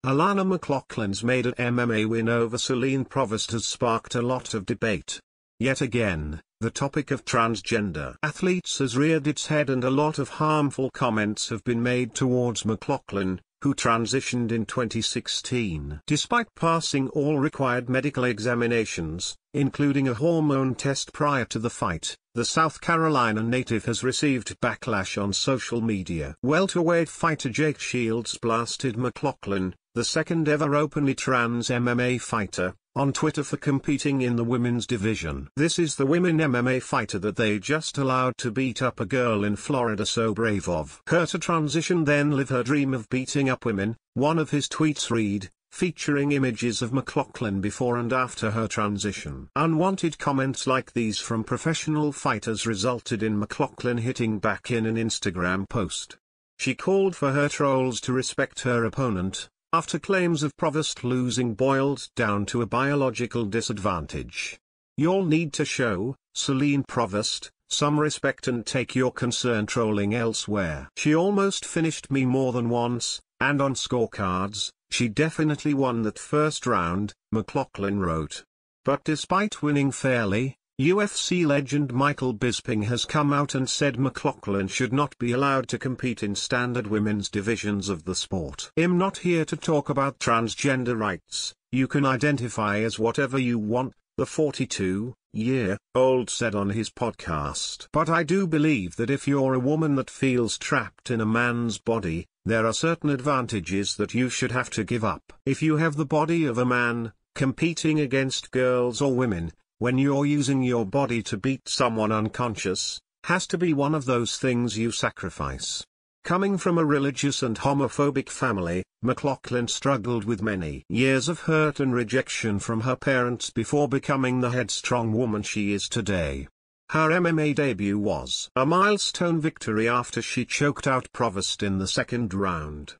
Alana McLaughlin's maiden MMA win over Celine Provost has sparked a lot of debate. Yet again, the topic of transgender athletes has reared its head, and a lot of harmful comments have been made towards McLaughlin, who transitioned in 2016. Despite passing all required medical examinations, including a hormone test prior to the fight, the South Carolina native has received backlash on social media. Welterweight fighter Jake Shields blasted McLaughlin, the second ever openly trans MMA fighter, on Twitter for competing in the women's division. "This is the women MMA fighter that they just allowed to beat up a girl in Florida, so brave of her to transition then live her dream of beating up women," one of his tweets read, featuring images of McLaughlin before and after her transition. Unwanted comments like these from professional fighters resulted in McLaughlin hitting back in an Instagram post. She called for her trolls to respect her opponent, after claims of Provost losing boiled down to a biological disadvantage. "You'll need to show, Celine Provost, some respect and take your concern trolling elsewhere. She almost finished me more than once, and on scorecards, she definitely won that first round," McLaughlin wrote. But despite winning fairly, UFC legend Michael Bisping has come out and said McLaughlin should not be allowed to compete in standard women's divisions of the sport. "I'm not here to talk about transgender rights, you can identify as whatever you want," the 42-year-old said on his podcast. "But I do believe that if you're a woman that feels trapped in a man's body, there are certain advantages that you should have to give up. If you have the body of a man, competing against girls or women, when you're using your body to beat someone unconscious, has to be one of those things you sacrifice." Coming from a religious and homophobic family, McLaughlin struggled with many years of hurt and rejection from her parents before becoming the headstrong woman she is today. Her MMA debut was a milestone victory after she choked out Provost in the second round.